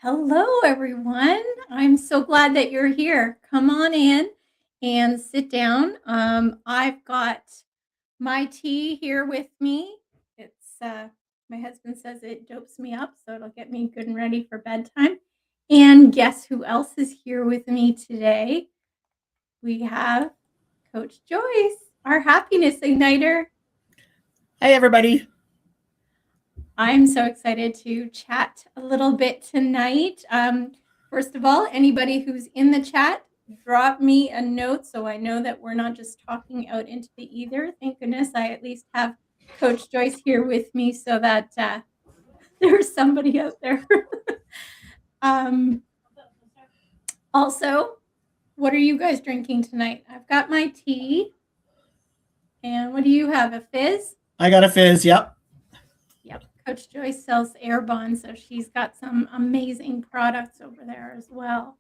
Hello, everyone. I'm so glad that you're here. Come on in and sit down. I've got my tea here with me. It's my husband says it dopes me up, so it'll get me good and ready for bedtime. And guess who else is here with me today? We have Coach Joyce, our happiness igniter. Hey, everybody. I'm so excited to chat a little bit tonight. First of all, anybody who's in the chat, drop me a note so I know that we're not just talking out into the ether. Thank goodness I at least have Coach Joyce here with me so that there's somebody out there. Also, what are you guys drinking tonight? I've got my tea. And what do you have? A fizz? I got a fizz. Yep. Yep. Coach Joyce sells Airbond, so she's got some amazing products over there as well.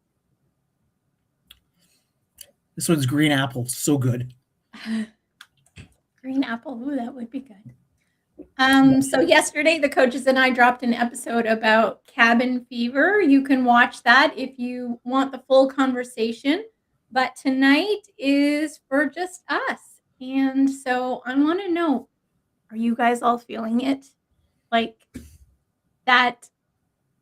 This one's green apple. So good. Green apple. Ooh, that would be good. So yesterday, the coaches and I dropped an episode about cabin fever. You can watch that if you want the full conversation. But tonight is for just us. And so I want to know, are you guys all feeling it? Like that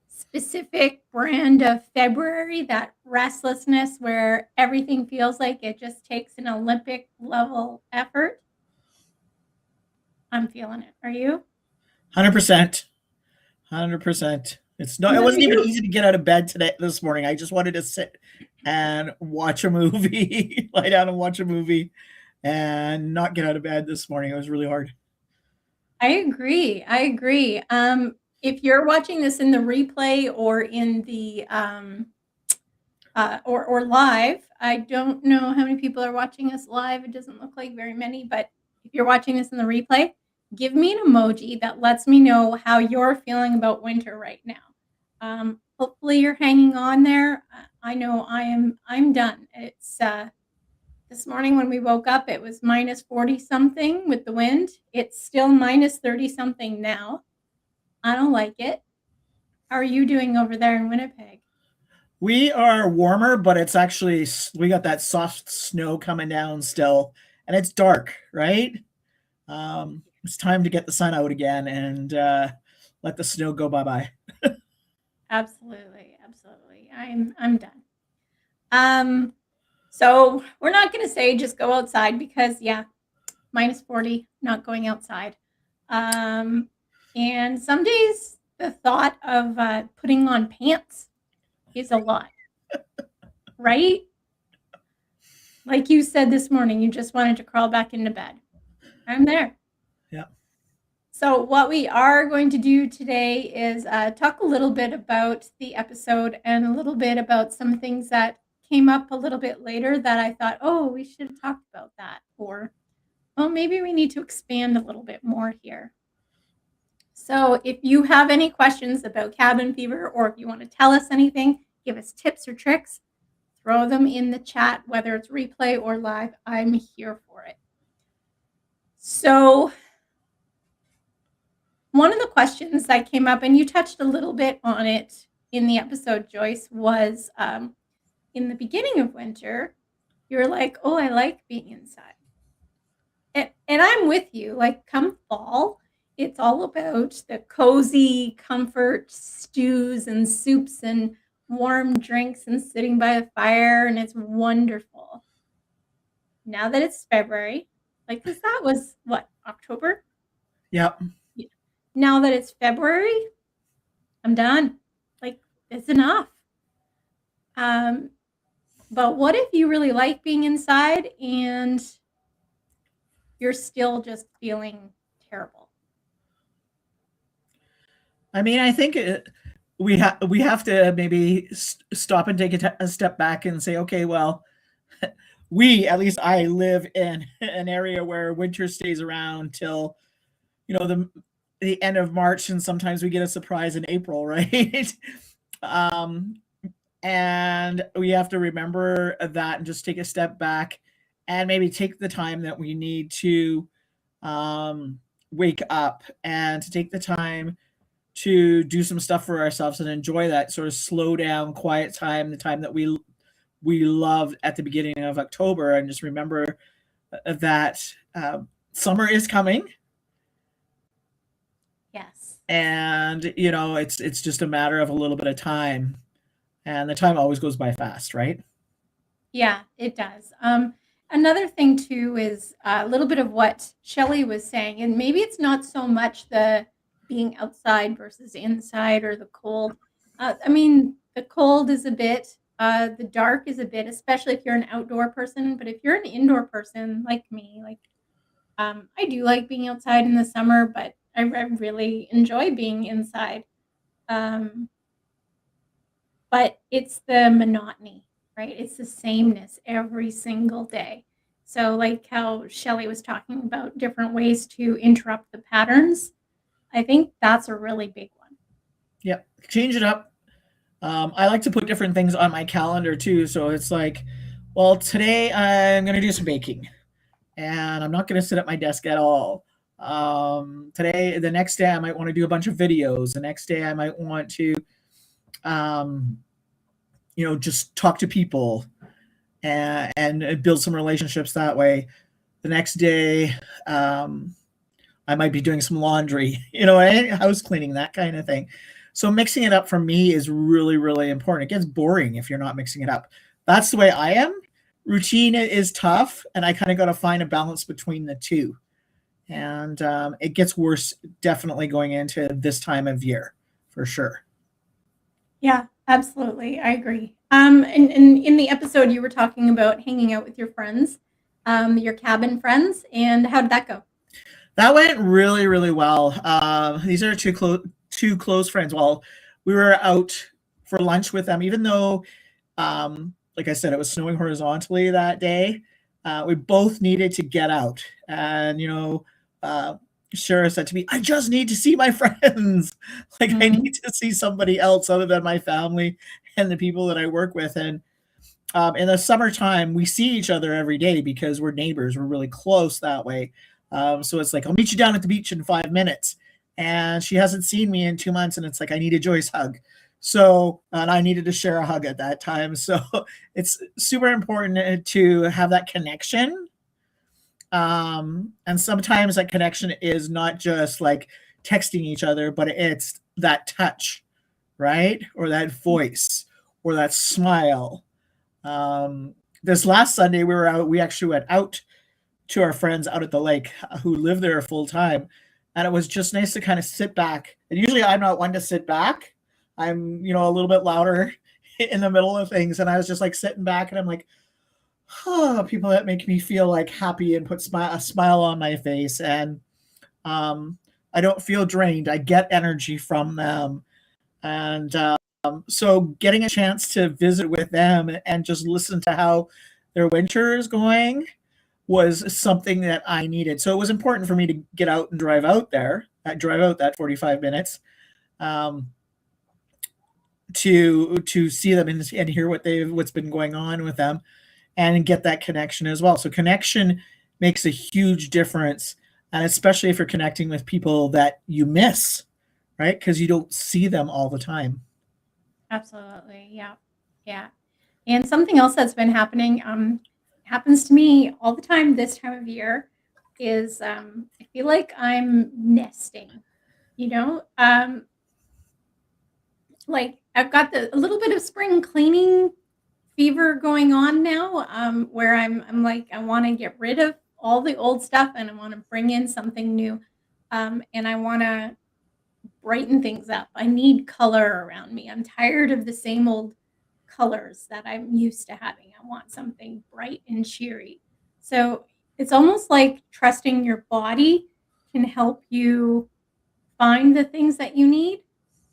specific brand of February, that restlessness where everything feels like it just takes an Olympic level effort? I'm feeling it. Are you? 100%. 100%. It wasn't even easy to get out of bed this morning. I just wanted to sit and watch a movie, lie down and watch a movie and not get out of bed this morning. It was really hard. I agree. If you're watching this in the replay or in the or live, I don't know how many people are watching us live. It doesn't look like very many, but if you're watching this in the replay, give me an emoji that lets me know how you're feeling about winter right now. Hopefully you're hanging on there. I know I'm done. It's this morning when we woke up, it was minus 40 something with the wind. It's still minus 30 something now. I don't like it. How are you doing over there in Winnipeg? We are warmer, but it's actually, we got that soft snow coming down still, and it's dark, right? It's time to get the sun out again and let the snow go bye-bye. Absolutely. I'm done. So we're not going to say just go outside because minus 40, not going outside. And some days the thought of putting on pants is a lot, right? Like you said this morning, you just wanted to crawl back into bed. I'm there. Yeah. So what we are going to do today is talk a little bit about the episode and a little bit about some things that came up a little bit later that I thought, oh, we should have talked about that. Or, well, maybe we need to expand a little bit more here. So if you have any questions about cabin fever, or if you want to tell us anything, give us tips or tricks, throw them in the chat, whether it's replay or live. I'm here for it. So one of the questions that came up, and you touched a little bit on it in the episode, Joyce, was in the beginning of winter, you're like, oh, I like being inside. And I'm with you. Like, come fall, it's all about the cozy comfort stews and soups and warm drinks and sitting by a fire, and it's wonderful. Now that it's February, like, because that was what, October? Yep. Now that it's February, I'm done. Like, it's enough. But what if you really like being inside and you're still just feeling terrible? I mean, I think we have to maybe stop and take a step back and say, okay, well, at least I live in an area where winter stays around till, the end of March, and sometimes we get a surprise in April, right? And we have to remember that and just take a step back and maybe take the time that we need to wake up and to take the time to do some stuff for ourselves and enjoy that sort of slow down, quiet time, the time that we loved at the beginning of October, and just remember that summer is coming. Yes. And it's just a matter of a little bit of time, and the time always goes by fast, right? Yeah, it does. Another thing too is a little bit of what Shelley was saying, and maybe it's not so much the being outside versus inside or the cold. I mean, the cold is a bit, the dark is a bit, especially if you're an outdoor person. But if you're an indoor person like me, like I do like being outside in the summer, but I really enjoy being inside. Um, but it's the monotony, right? It's the sameness every single day. So, like how Shelley was talking about different ways to interrupt the patterns, I think that's a really big one. Yep, change it up. I like to put different things on my calendar too, so it's like, well, today I'm going to do some baking, and I'm not going to sit at my desk at all. The next day I might want to do a bunch of videos. The next day I might want to um, just talk to people and build some relationships that way. The next day, I might be doing some laundry, house cleaning, that kind of thing. So mixing it up for me is really, really important. It gets boring if you're not mixing it up. That's the way I am. Routine is tough, and I kind of got to find a balance between the two. And it gets worse definitely going into this time of year, for sure. Yeah, absolutely. I agree. And in the episode, you were talking about hanging out with your friends, your cabin friends, and how did that go? That went really, really well. These are two close friends. Well, we were out for lunch with them, even though, like I said, it was snowing horizontally that day. We both needed to get out, and Shara said to me, "I just need to see my friends. Like I Mm-hmm. need to see somebody else other than my family and the people that I work with." And in the summertime, we see each other every day because we're neighbors. We're really close that way. So it's like, I'll meet you down at the beach in 5 minutes. And she hasn't seen me in 2 months. And it's like, I need a Joyce hug. So, and I needed to share a hug at that time. So it's super important to have that connection. And sometimes that connection is not just like texting each other, but it's that touch, right? Or that voice or that smile. This last Sunday we were out. We actually went out to our friends out at the lake who live there full time, and it was just nice to kind of sit back. And usually I'm not one to sit back. I'm a little bit louder in the middle of things, and I was just like sitting back, and I'm like, oh, people that make me feel like happy and put a smile on my face, and I don't feel drained. I get energy from them, and so getting a chance to visit with them and just listen to how their winter is going was something that I needed. So it was important for me to get out and drive out that 45 minutes, um, to see them and hear what's been going on with them, and get that connection as well. So connection makes a huge difference, and especially if you're connecting with people that you miss, right? Because you don't see them all the time. Absolutely. Yeah. Yeah. And something else that's been happening, happens to me all the time this time of year, is I feel like I'm nesting, you know? Like I've got a little bit of spring cleaning fever going on now, where I'm like, I want to get rid of all the old stuff and I want to bring in something new. And I want to brighten things up. I need color around me. I'm tired of the same old colors that I'm used to having. I want something bright and cheery. So it's almost like trusting your body can help you find the things that you need,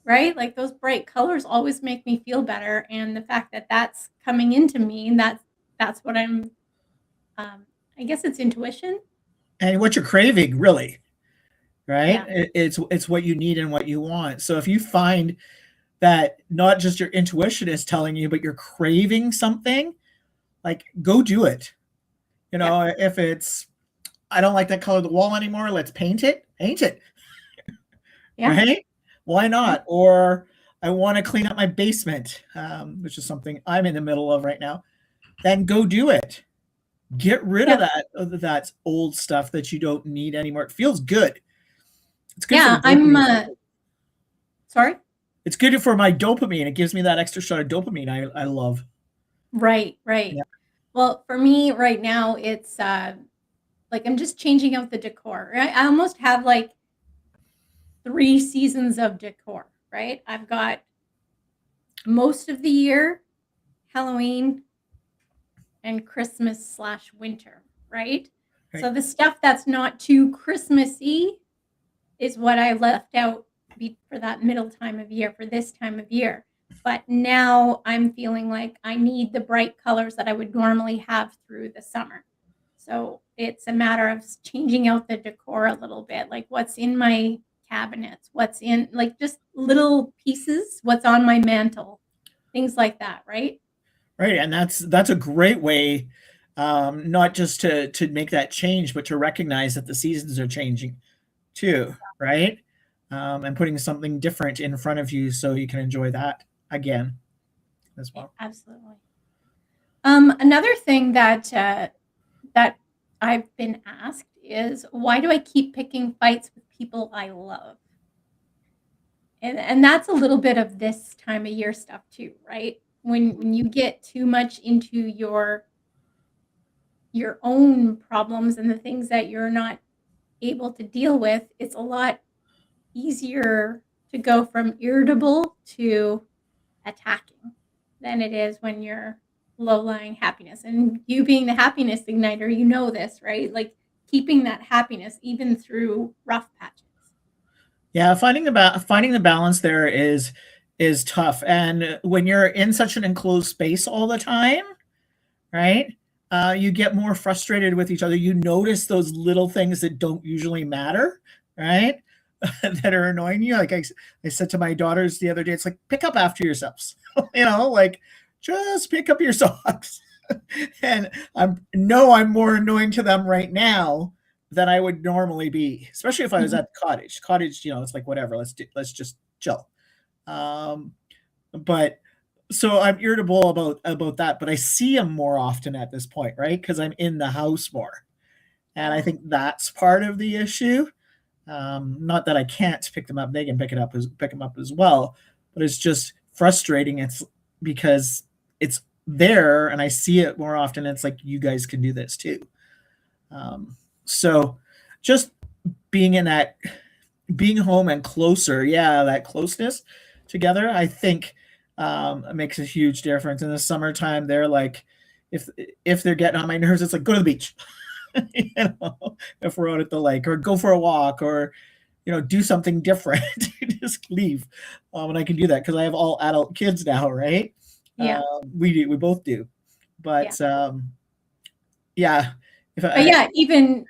right? Like those bright colors always make me feel better. And the fact that that's coming into me, and that's what I'm, I guess it's intuition. And what you're craving, really, right? Yeah. It's what you need and what you want. So if you find that not just your intuition is telling you, but you're craving something, like go do it. Yeah. If it's, I don't like that color of the wall anymore, let's paint it, Yeah. right? Why Yeah. not? Or I want to clean up my basement, which is something I'm in the middle of right now. Then go do it. Get rid Yeah. of that old stuff that you don't need anymore. It feels good. It's good for the Yeah. I'm dopamine. sorry. It's good for my dopamine. It gives me that extra shot of dopamine I love. Right. Right. Yeah. Well, for me right now, it's like I'm just changing out the decor. Right? I almost have like 3 seasons of decor. Right. I've got most of the year Halloween and Christmas/winter. Right. Right. So the stuff that's not too Christmassy is what I left out for that middle time of year, for this time of year. But now I'm feeling like I need the bright colors that I would normally have through the summer. So it's a matter of changing out the decor a little bit, like what's in my cabinets, what's in like just little pieces, what's on my mantle, things like that, right? Right. And that's a great way, not just to make that change, but to recognize that the seasons are changing too, right? And putting something different in front of you so you can enjoy that again as Yeah, well. absolutely. Another thing that I've been asked is why do I keep picking fights with people I love? And that's a little bit of this time of year stuff too, right? When you get too much into your own problems and the things that you're not able to deal with, it's a lot easier to go from irritable to attacking than it is when you're low-lying happiness. And you being the happiness igniter, you know this, right? Like keeping that happiness even through rough patches. Yeah, finding the balance there is tough. And when you're in such an enclosed space all the time, right? You get more frustrated with each other. You notice those little things that don't usually matter, right? That are annoying you. Like I said to my daughters the other day, it's like, pick up after yourselves. Like just pick up your socks. And I'm more annoying to them right now than I would normally be, especially if I was Mhm. at the cottage. Cottage, it's like whatever. Let's just chill. Um, but so I'm irritable about that, but I see them more often at this point, right? Because I'm in the house more, and I Yeah. think that's part of the issue. Not that I can't pick them up; they can pick them up as well. But it's just frustrating. It's because it's there, and I see it more often. It's like you guys can do this too. So just being in that, being home and closer, yeah, that closeness together, I think it makes a huge difference. In the summertime, they're like, if if they're getting on my nerves, it's like go to the beach, you if we're out at the lake, or go for a walk, or do something different. Just leave, and I can do that because I have all adult kids now, right? Yeah. We both do, Yeah. but yeah, if But I yeah, even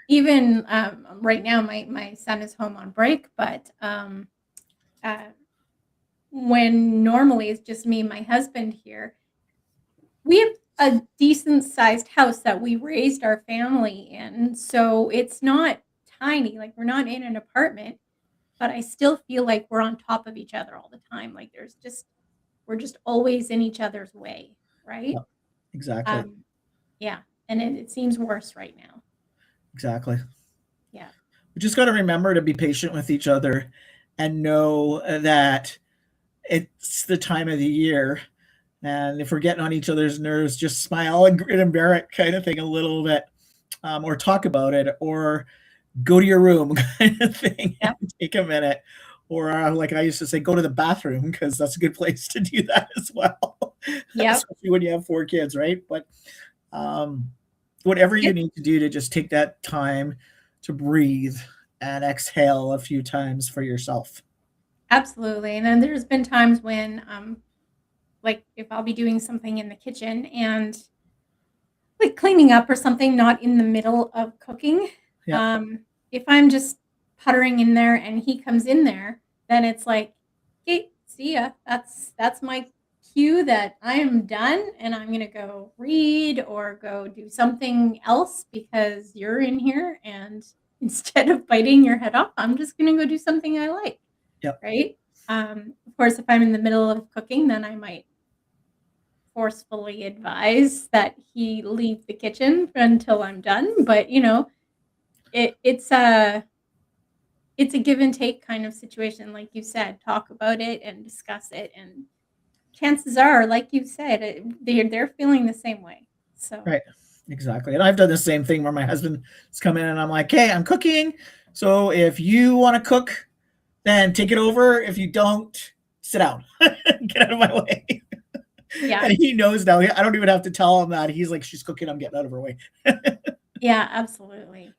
right now my son is home on break, but uh when normally it's just me and my husband here, we have a decent sized house that we raised our family in. So it's not tiny, like we're not in an apartment, but I still feel like we're on top of each other all the time. Like we're just always in each other's way, right? Yep, exactly, Um, yeah. And it seems worse right now. exactly. Yeah. We just got to remember to be patient with each other and know that it's the time of the year. And if we're getting on each other's nerves, just smile and grin and bear it kind of thing a little bit, or talk about it, or go to your room kind of thing and Yep. take a minute. Or like I used to say, go to the bathroom because that's a good place to do that as well, Yep. especially when you have 4 kids, right? But um, whatever you It, need to do to just take that time to breathe and exhale a few times for yourself. absolutely. And then there's been times when like if I'll be doing something in the kitchen and like cleaning up or something, not in the middle of cooking. Yeah, Um, if I'm just puttering in there and he comes in there, then it's like, okay, see ya. That's my cue that I am done and I'm gonna go read or go do something else because you're in here and instead of biting your head off, I'm just gonna go do something I like, yep, right? Of course, if I'm in the middle of cooking, then I might forcefully advise that he leave the kitchen until I'm done. But it's a give and take kind of situation, like you said. Talk about it and discuss it, and chances are, like you said, they're feeling the same way. So Right. Exactly. And I've done the same thing where my husband's come in and I'm like, hey, I'm cooking. So if you want to cook, then take it over. If you don't, sit down. Get out of my way. yeah, And he knows now. I don't even have to tell him that. He's like, she's cooking. I'm getting out of her way. yeah, absolutely.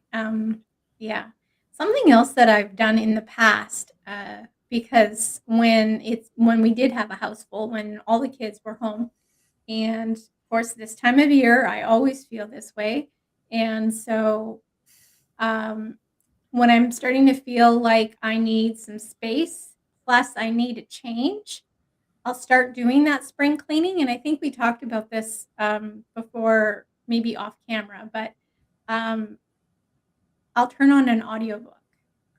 Yeah. Something else that I've done in the past, because when we did have a house full, when all the kids were home, and of course this time of year, I always feel this way, and so um, when I'm starting to feel like I need some space, plus I need a change, I'll start doing that spring cleaning. And I think we talked about this before, maybe off camera, but um, I'll turn on an audiobook,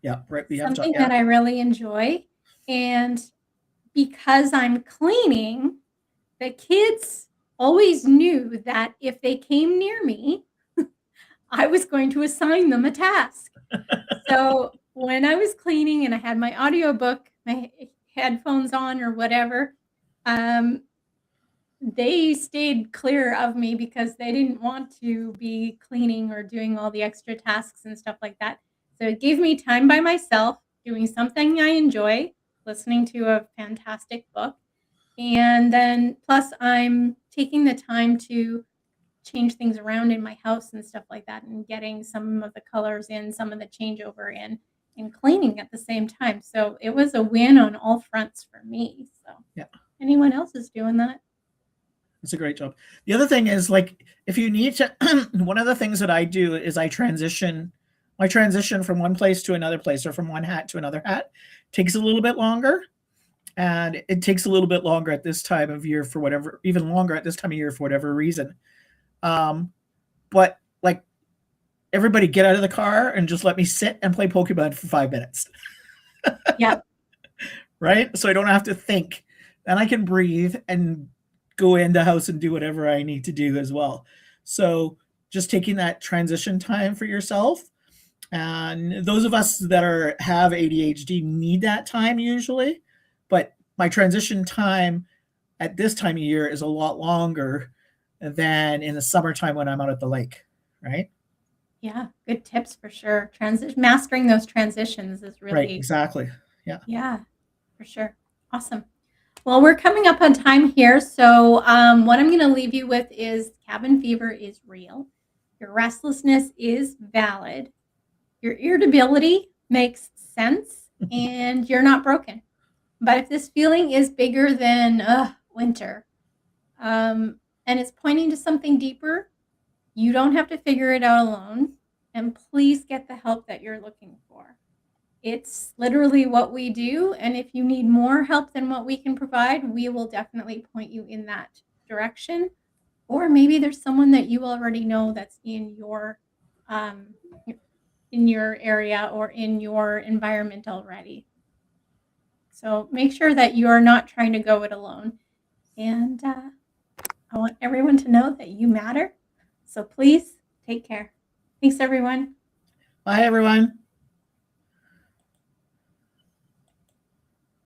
Yeah. Right. We have to. something Yeah. that I really enjoy. And because I'm cleaning, the kids always knew that if they came near me, I was going to assign them a task. So when I was cleaning and I had my audiobook, my headphones on or whatever, um, they stayed clear of me because they didn't want to be cleaning or doing all the extra tasks and stuff like that. So it gave me time by myself, doing something I enjoy, listening to a fantastic book. And then plus I'm taking the time to change things around in my house and stuff like that, and getting some of the colors in, some of the changeover in, and cleaning at the same time. So it was a win on all fronts for me. So Yeah. anyone else is doing that? It's a great job. The other thing is, like, if you need to, one of the things that I do is I transition. My transition from one place to another place, or from one hat to another hat, takes a little bit longer. And it takes a little bit longer at this time of year for whatever, even longer at this time of year for whatever reason. But like, everybody get out of the car and just let me sit and play Pokemon for 5 minutes. Yeah. Right? So I don't have to think. And I can breathe and go in the house and do whatever I need to do as well. So just taking that transition time for yourself. And those of us that have ADHD need that time usually. But my transition time at this time of year is a lot longer than in the summertime when I'm out at the lake, right? Yeah, good tips for sure. Mastering those transitions is Right, really, exactly. Yeah. yeah, for sure. Awesome. Well, we're coming up on time here. So what I'm going to leave you with is cabin fever is real. Your restlessness is valid. Your irritability makes sense, and you're not broken. But if this feeling is bigger than winter, and it's pointing to something deeper, you don't have to figure it out alone. And please get the help that you're looking for. It's literally what we do. And if you need more help than what we can provide, we will definitely point you in that direction. Or maybe there's someone that you already know that's um, in your area or in your environment already. So make sure that you're not trying to go it alone. And I want everyone to know that you matter. So please take care. Thanks, everyone. Bye, everyone.